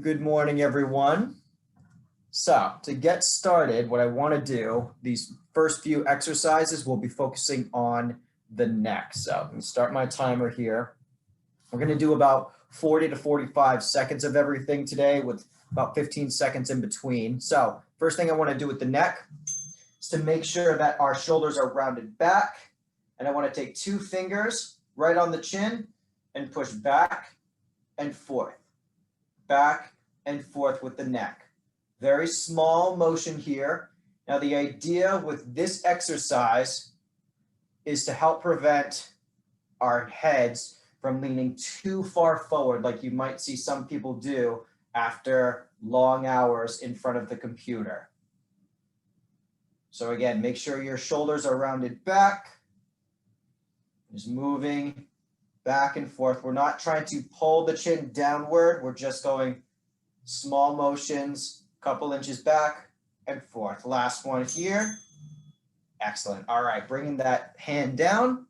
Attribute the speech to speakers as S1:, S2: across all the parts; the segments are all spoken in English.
S1: Good morning, everyone. So to get started, what I want to do, these first few exercises, we'll be focusing on the neck. So let me start my timer here. We're going to do about 40 to 45 seconds of everything today with about 15 seconds in between. So first thing I want to do with the neck is to make sure that our shoulders are rounded back. And I want to take two fingers right on the chin and push back and forth. Back and forth with the neck. Very small motion here. Now the idea with this exercise is to help prevent our heads from leaning too far forward like you might see some people do after long hours in front of the computer. So again, make sure your shoulders are rounded back. Just moving back and forth. We're not trying to pull the chin downward. We're just going small motions, couple inches back and forth. Last one here. Excellent. All right, bringing that hand down.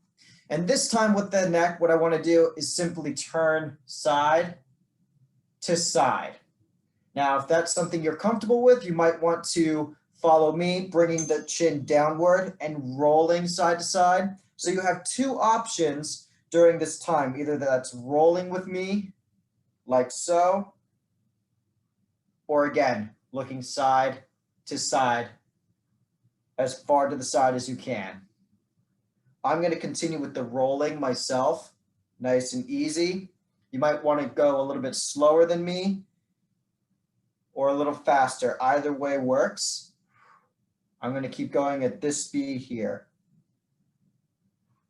S1: And this time with the neck, what I want to do is simply turn side to side. Now, if that's something you're comfortable with, you might want to follow me, bringing the chin downward and rolling side to side. So you have two options during this time. Either that's rolling with me, like so, or again, looking side to side, as far to the side as you can. I'm going to continue with the rolling myself, nice and easy. You might want to go a little bit slower than me or a little faster. Either way works. I'm going to keep going at this speed here.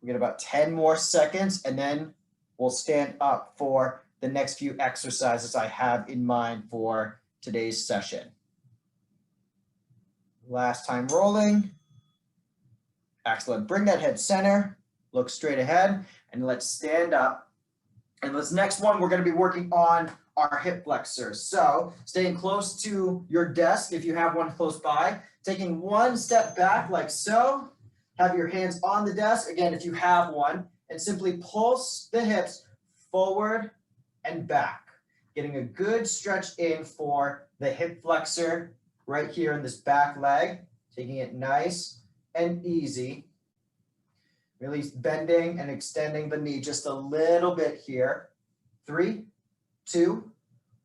S1: We get about 10 more seconds and then we'll stand up for the next few exercises I have in mind for today's session. Last time rolling. Excellent. Bring that head center, look straight ahead, and let's stand up. And this next one, we're going to be working on our hip flexors. So staying close to your desk if you have one close by, taking one step back like so. Have your hands on the desk, again, if you have one, and simply pulse the hips forward and back. Getting a good stretch in for the hip flexor right here in this back leg. Taking it nice and easy. Really bending and extending the knee just a little bit here. 3, 2,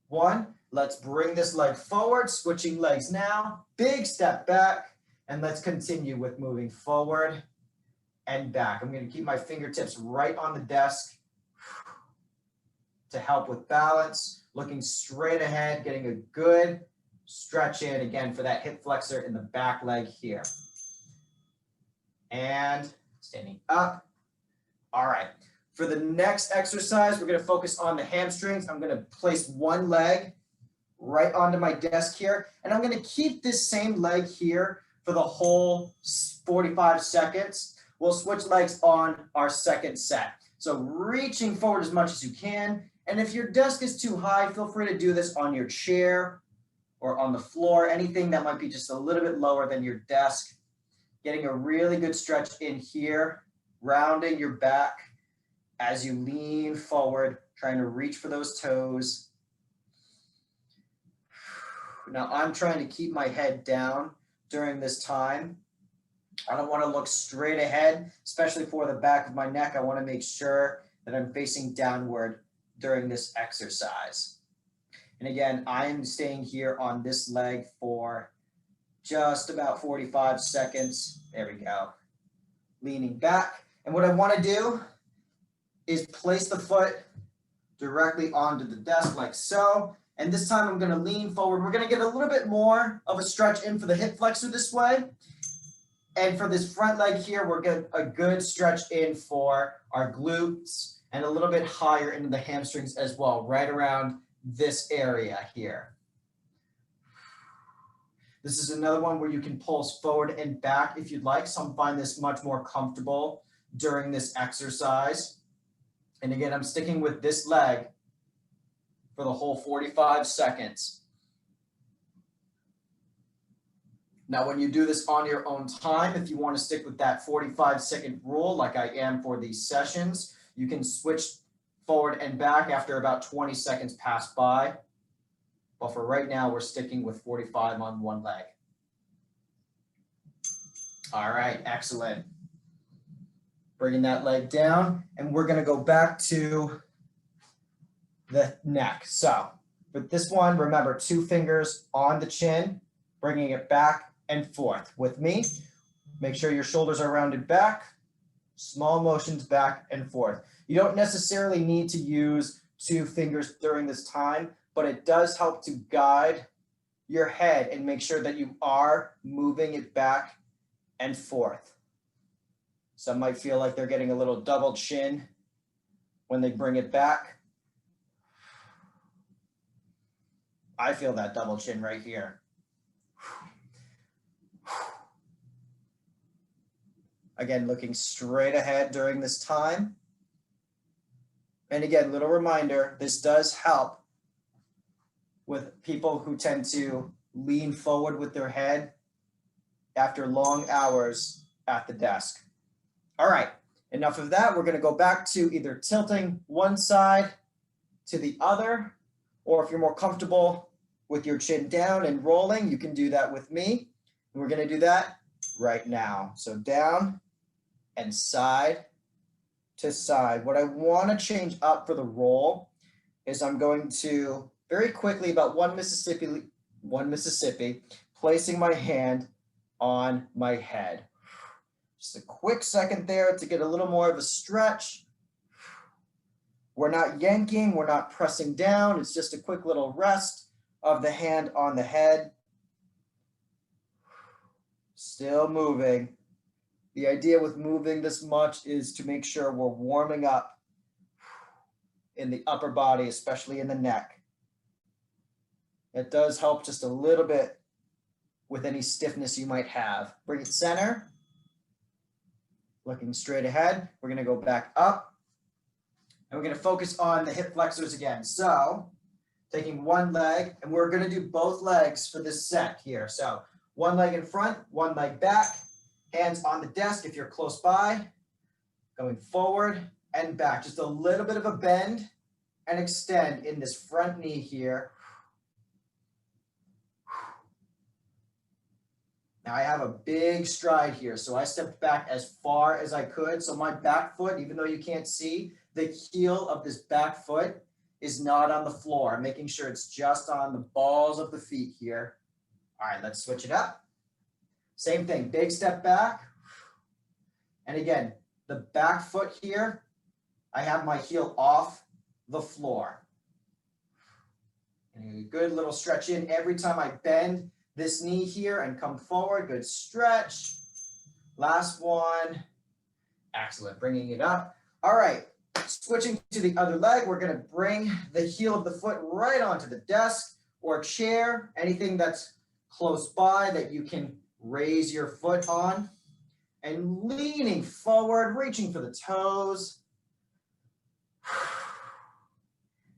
S1: 1. Let's bring this leg forward, switching legs now. Big step back. And let's continue with moving forward and back. I'm going to keep my fingertips right on the desk to help with balance, looking straight ahead, getting a good stretch in again for that hip flexor in the back leg here. And standing up. All right. For the next exercise, we're going to focus on the hamstrings. I'm going to place one leg right onto my desk here, and I'm going to keep this same leg here for the whole 45 seconds. We'll switch legs on our second set. So reaching forward as much as you can. And if your desk is too high, feel free to do this on your chair or on the floor, anything that might be just a little bit lower than your desk. Getting a really good stretch in here, rounding your back as you lean forward, trying to reach for those toes. Now I'm trying to keep my head down during this time. I don't want to look straight ahead, especially for the back of my neck. I want to make sure that I'm facing downward during this exercise. And again, I am staying here on this leg for just about 45 seconds. There we go. Leaning back. And what I want to do is place the foot directly onto the desk like so. And this time I'm going to lean forward. We're going to get a little bit more of a stretch in for the hip flexor this way. And for this front leg here, we're getting a good stretch in for our glutes and a little bit higher into the hamstrings as well, right around this area here. This is another one where you can pulse forward and back if you'd like. Some find this much more comfortable during this exercise. And again, I'm sticking with this leg for the whole 45 seconds. Now, when you do this on your own time, if you want to stick with that 45-second rule like I am for these sessions, you can switch forward and back after about 20 seconds pass by. But for right now, we're sticking with 45 on one leg. All right, excellent. Bringing that leg down, and we're gonna go back to the neck. So with this one, remember 2 fingers on the chin, bringing it back and forth with me. Make sure your shoulders are rounded back, small motions back and forth. You don't necessarily need to use 2 fingers during this time, but it does help to guide your head and make sure that you are moving it back and forth. Some might feel like they're getting a little double chin when they bring it back. I feel that double chin right here. Again, looking straight ahead during this time. And again, little reminder, this does help with people who tend to lean forward with their head after long hours at the desk. All right, enough of that. We're going to go back to either tilting one side to the other, or if you're more comfortable with your chin down and rolling, you can do that with me. And we're going to do that right now. So down and side to side. What I want to change up for the roll is I'm going to very quickly, about one Mississippi, placing my hand on my head. Just a quick second there to get a little more of a stretch. We're not yanking, we're not pressing down. It's just a quick little rest of the hand on the head. Still moving. The idea with moving this much is to make sure we're warming up in the upper body, especially in the neck. It does help just a little bit with any stiffness you might have. Bring it center. Looking straight ahead. We're going to go back up. And we're going to focus on the hip flexors again. So taking one leg, and we're going to do both legs for this set here. So one leg in front, one leg back. Hands on the desk if you're close by. Going forward and back. Just a little bit of a bend and extend in this front knee here. Now I have a big stride here, so I stepped back as far as I could. So my back foot, even though you can't see, the heel of this back foot is not on the floor. I'm making sure it's just on the balls of the feet here. All right, let's switch it up. Same thing, big step back. And again, the back foot here, I have my heel off the floor. And a good little stretch in every time I bend this knee here and come forward. Good stretch. Last one. Excellent. Bringing it up. All right. Switching to the other leg, we're going to bring the heel of the foot right onto the desk or chair, anything that's close by that you can raise your foot on. And leaning forward, reaching for the toes.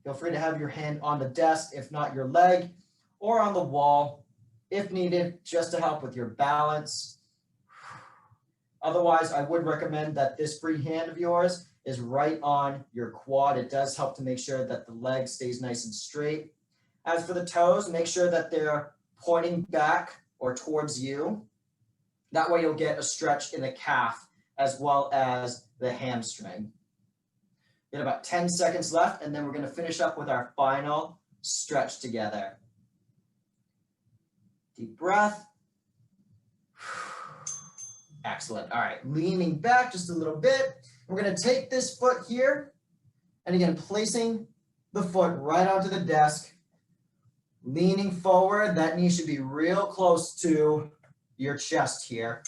S1: Feel free to have your hand on the desk, if not your leg, or on the wall, if needed, just to help with your balance. Otherwise, I would recommend that this free hand of yours is right on your quad. It does help to make sure that the leg stays nice and straight. As for the toes, make sure that they're pointing back or towards you. That way you'll get a stretch in the calf as well as the hamstring. We have about 10 seconds left, and then we're going to finish up with our final stretch together. Deep breath. Excellent. All right, leaning back just a little bit. We're going to take this foot here, and again, placing the foot right onto the desk, leaning forward. That knee should be real close to your chest here.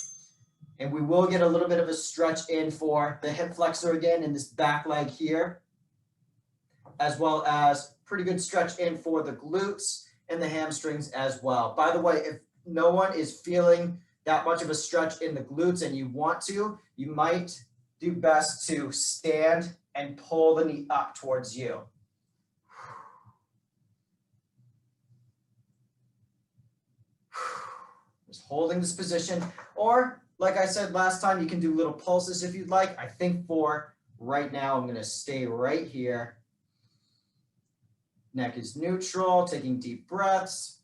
S1: And we will get a little bit of a stretch in for the hip flexor again in this back leg here, as well as pretty good stretch in for the glutes and the hamstrings as well. By the way, if no one is feeling that much of a stretch in the glutes and you want to, you might do best to stand and pull the knee up towards you. Just holding this position, or like I said last time, you can do little pulses if you'd like. I think for right now, I'm going to stay right here. Neck is neutral, taking deep breaths.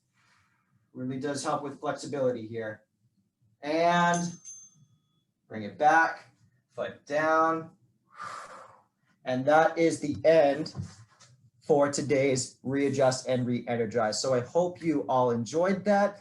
S1: Really does help with flexibility here. And bring it back, foot down. And that is the end for today's ReAdjust and ReEnergize. So I hope you all enjoyed that.